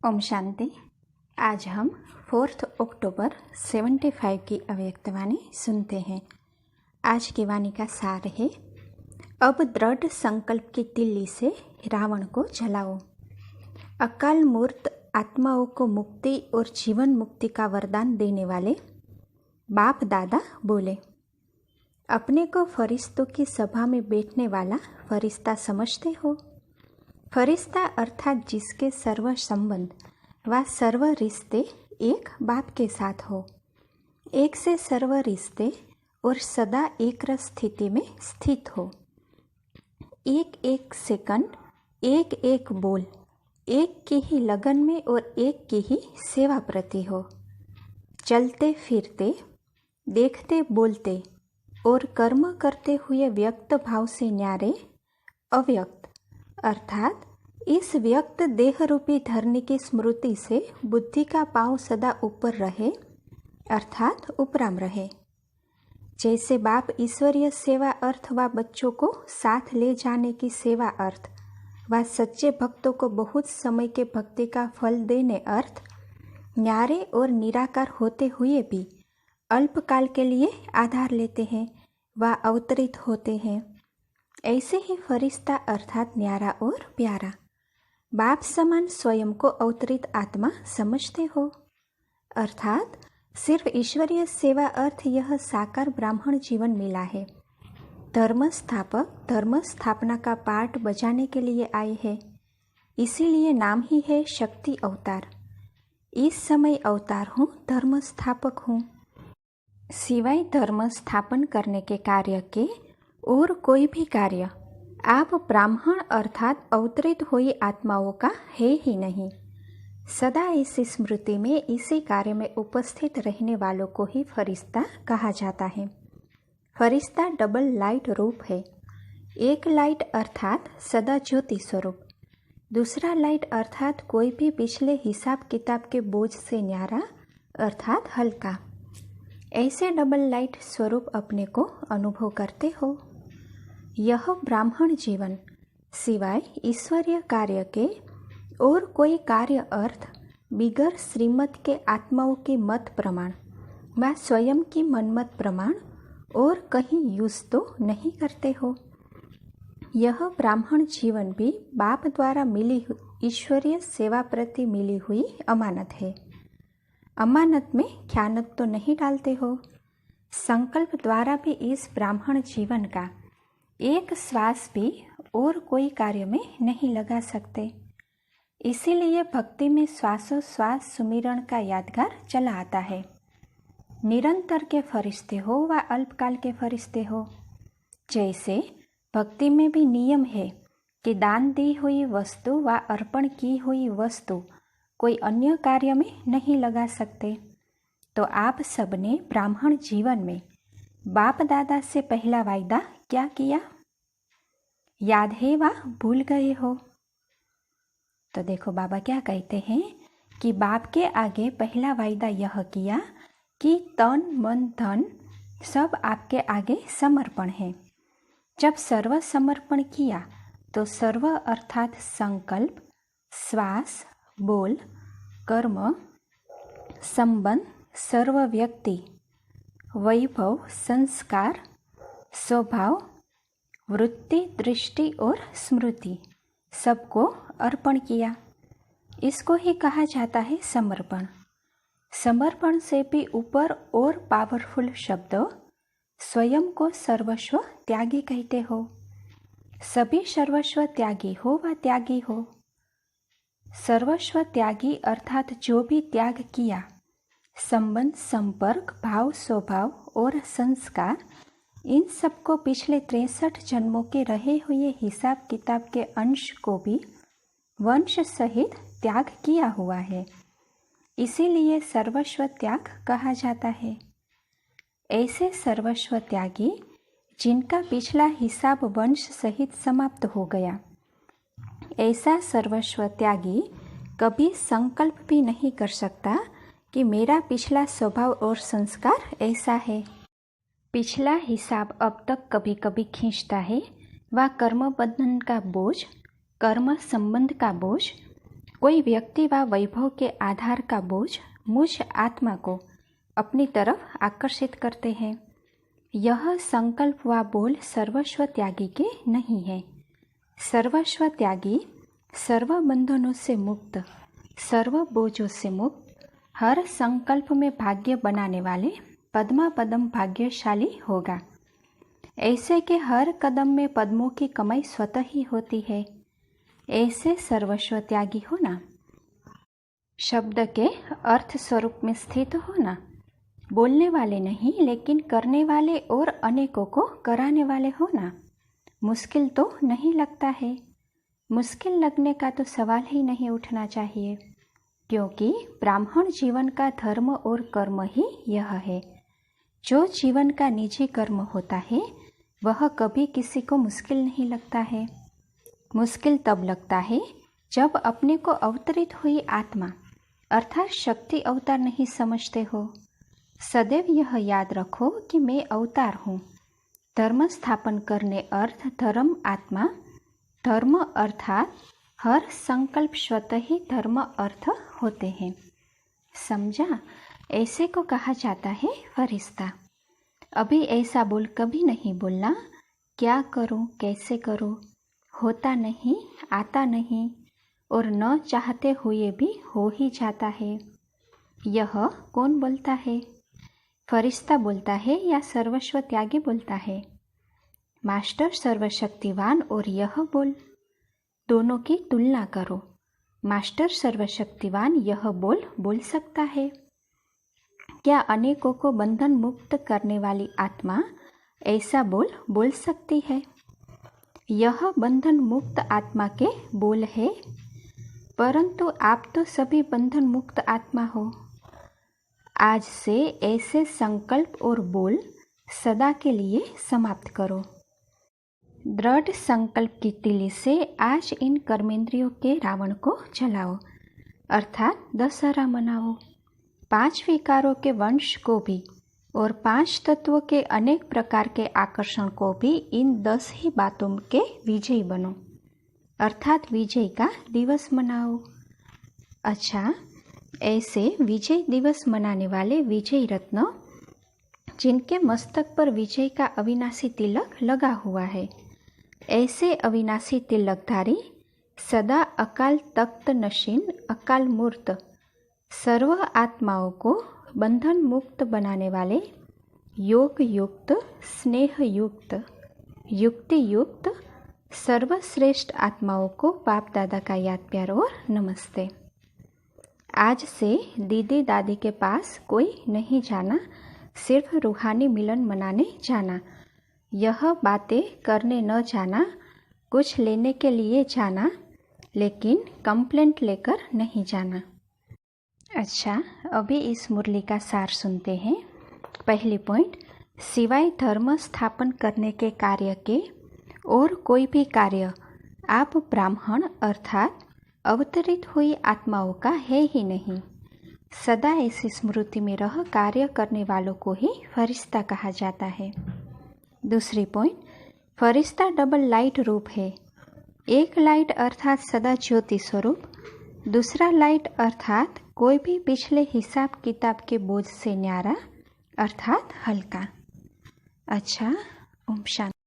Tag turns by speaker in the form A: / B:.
A: ओम शांति। आज हम 4 अक्टूबर 75 की अव्यक्तवाणी सुनते हैं। आज की वाणी का सार है, अब दृढ़ संकल्प की तिल्ली से रावण को जलाओ। अकाल मूर्त आत्माओं को मुक्ति और जीवन मुक्ति का वरदान देने वाले बाप दादा बोले, अपने को फरिश्तों की सभा में बैठने वाला फरिश्ता समझते हो? फरिश्ता अर्थात जिसके सर्व संबंध व सर्व रिश्ते एक बाप के साथ हो, एक से सर्व रिश्ते और सदा एक रस स्थिति में स्थित हो, एक एक सेकंड, एक एक बोल, एक की ही लगन में और एक की ही सेवा प्रति हो, चलते फिरते, देखते बोलते और कर्म करते हुए व्यक्त भाव से न्यारे अव्यक्त अर्थात इस व्यक्त देह रूपी धरनी की स्मृति से बुद्धि का पांव सदा ऊपर रहे अर्थात उपराम रहे। जैसे बाप ईश्वरीय सेवा अर्थ व बच्चों को साथ ले जाने की सेवा अर्थ व सच्चे भक्तों को बहुत समय के भक्ति का फल देने अर्थ न्यारे और निराकार होते हुए भी अल्पकाल के लिए आधार लेते हैं व अवतरित होते हैं, ऐसे ही फरिश्ता अर्थात न्यारा और प्यारा बाप समान स्वयं को अवतरित आत्मा समझते हो। अर्थात सिर्फ ईश्वरीय सेवा अर्थ यह साकार ब्राह्मण जीवन मिला है। धर्म स्थापक धर्म स्थापना का पाठ बजाने के लिए आए हैं, इसीलिए नाम ही है शक्ति अवतार। इस समय अवतार हूँ, धर्म स्थापक हूँ। सिवाय धर्म स्थापन करने के कार्य के और कोई भी कार्य आप ब्राह्मण अर्थात अवतरित हुई आत्माओं का है ही नहीं। सदा इसी स्मृति में, इसी कार्य में उपस्थित रहने वालों को ही फरिश्ता कहा जाता है। फरिश्ता डबल लाइट रूप है। एक लाइट अर्थात सदा ज्योति स्वरूप, दूसरा लाइट अर्थात कोई भी पिछले हिसाब किताब के बोझ से न्यारा अर्थात हल्का। ऐसे डबल लाइट स्वरूप अपने को अनुभव करते हो। यह ब्राह्मण जीवन सिवाय ईश्वरीय कार्य के और कोई कार्य अर्थ बिगर श्रीमत के आत्माओं की मत प्रमाण व स्वयं की मनमत प्रमाण और कहीं यूज तो नहीं करते हो। यह ब्राह्मण जीवन भी बाप द्वारा मिली ईश्वरीय सेवा प्रति मिली हुई अमानत है। अमानत में ख्यानत तो नहीं डालते हो। संकल्प द्वारा भी इस ब्राह्मण जीवन का एक श्वास भी और कोई कार्य में नहीं लगा सकते। इसीलिए भक्ति में श्वासोश्वास सुमिरण का यादगार चला आता है। निरंतर के फरिश्ते हो व अल्पकाल के फरिश्ते हो। जैसे भक्ति में भी नियम है कि दान दी हुई वस्तु व अर्पण की हुई वस्तु कोई अन्य कार्य में नहीं लगा सकते। तो आप सबने ब्राह्मण जीवन में बाप दादा से पहला वायदा क्या किया, याद है वा भूल गए हो? तो देखो बाबा क्या कहते हैं कि बाप के आगे पहला वायदा यह किया कि तन मन धन सब आपके आगे समर्पण है। जब सर्व समर्पण किया तो सर्व अर्थात संकल्प, श्वास, बोल, कर्म, संबंध, सर्व व्यक्ति, वैभव, संस्कार, स्वभाव, वृत्ति, दृष्टि और स्मृति सबको अर्पण किया। इसको ही कहा जाता है समर्पण। समर्पण से भी ऊपर और पावरफुल शब्द स्वयं को सर्वस्व त्यागी कहते हो। सभी सर्वस्व त्यागी हो व त्यागी हो। सर्वस्व त्यागी अर्थात जो भी त्याग किया, संबंध, संपर्क, भाव, स्वभाव और संस्कार, इन सबको पिछले 63 जन्मों के रहे हुए हिसाब किताब के अंश को भी वंश सहित त्याग किया हुआ है। इसीलिए सर्वस्व त्याग कहा जाता है। ऐसे सर्वस्व त्यागी जिनका पिछला हिसाब वंश सहित समाप्त हो गया, ऐसा सर्वस्व त्यागी कभी संकल्प भी नहीं कर सकता कि मेरा पिछला स्वभाव और संस्कार ऐसा है। पिछला हिसाब अब तक कभी कभी खींचता है व कर्म बंधन का बोझ, कर्म संबंध का बोझ कोई व्यक्ति व वैभव के आधार का बोझ मुझ आत्मा को अपनी तरफ आकर्षित करते हैं। यह संकल्प व बोल सर्वस्व त्यागी के नहीं है। सर्वस्व त्यागी सर्व बंधनों से मुक्त, सर्व बोझों से मुक्त, हर संकल्प में भाग्य बनाने वाले पद्मा पदम भाग्यशाली होगा। ऐसे के हर कदम में पद्मों की कमाई स्वतः ही होती है। ऐसे सर्वस्व त्यागी होना, शब्द के अर्थ स्वरूप में स्थित होना, बोलने वाले नहीं लेकिन करने वाले और अनेकों को कराने वाले होना मुश्किल तो नहीं लगता है। मुश्किल लगने का तो सवाल ही नहीं उठना चाहिए, क्योंकि ब्राह्मण जीवन का धर्म और कर्म ही यह है। जो जीवन का निजी कर्म होता है वह कभी किसी को मुश्किल नहीं लगता है। मुश्किल तब लगता है जब अपने को अवतरित हुई आत्मा अर्थात शक्ति अवतार नहीं समझते हो। सदैव यह याद रखो कि मैं अवतार हूँ। धर्म स्थापन करने अर्थ धर्म आत्मा, धर्म अर्थात हर संकल्प स्वतः ही धर्म अर्थ होते हैं। समझा? ऐसे को कहा जाता है फरिश्ता। अभी ऐसा बोल कभी नहीं बोलना, क्या करूं, कैसे करूं, होता नहीं, आता नहीं और न चाहते हुए भी हो ही जाता है। यह कौन बोलता है? फरिश्ता बोलता है या सर्वस्व त्यागी बोलता है? मास्टर सर्वशक्तिवान और यह बोल, दोनों की तुलना करो। मास्टर सर्वशक्तिवान यह बोल सकता है। क्या अनेकों को बंधन मुक्त करने वाली आत्मा ऐसा बोल सकती है? यह बंधन मुक्त आत्मा के बोल है, परंतु आप तो सभी बंधन मुक्त आत्मा हो। आज से ऐसे संकल्प और बोल सदा के लिए समाप्त करो। दृढ़ संकल्प की तिली से आज इन कर्मेंद्रियों के रावण को जलाओ, अर्थात दशहरा मनाओ। 5 विकारों के वंश को भी और 5 तत्वों के अनेक प्रकार के आकर्षण को भी इन 10 ही बातों के विजयी बनो, अर्थात विजय का दिवस मनाओ। अच्छा, ऐसे विजय दिवस मनाने वाले विजय रत्न जिनके मस्तक पर विजय का अविनाशी तिलक लगा हुआ है, ऐसे अविनाशी तिलकधारी सदा अकाल तख्त नशीन अकाल मूर्त सर्व आत्माओं को बंधन मुक्त बनाने वाले योग युक्त, स्नेह युक्त, युक्ति युक्त सर्वश्रेष्ठ आत्माओं को बाप दादा का याद प्यार और नमस्ते। आज से दीदी दादी के पास कोई नहीं जाना, सिर्फ रूहानी मिलन मनाने जाना। यह बातें करने न जाना, कुछ लेने के लिए जाना, लेकिन कंप्लेंट लेकर नहीं जाना। अच्छा, अभी इस मुरली का सार सुनते हैं। पहली पॉइंट, सिवाय धर्म स्थापन करने के कार्य के और कोई भी कार्य आप ब्राह्मण अर्थात अवतरित हुई आत्माओं का है ही नहीं। सदा ऐसी स्मृति में रह कार्य करने वालों को ही फरिश्ता कहा जाता है। दूसरी पॉइंट, फरिश्ता डबल लाइट रूप है। एक लाइट अर्थात सदा ज्योति स्वरूप, दूसरा लाइट अर्थात कोई भी पिछले हिसाब किताब के बोझ से न्यारा अर्थात हल्का। अच्छा, ओम शांति।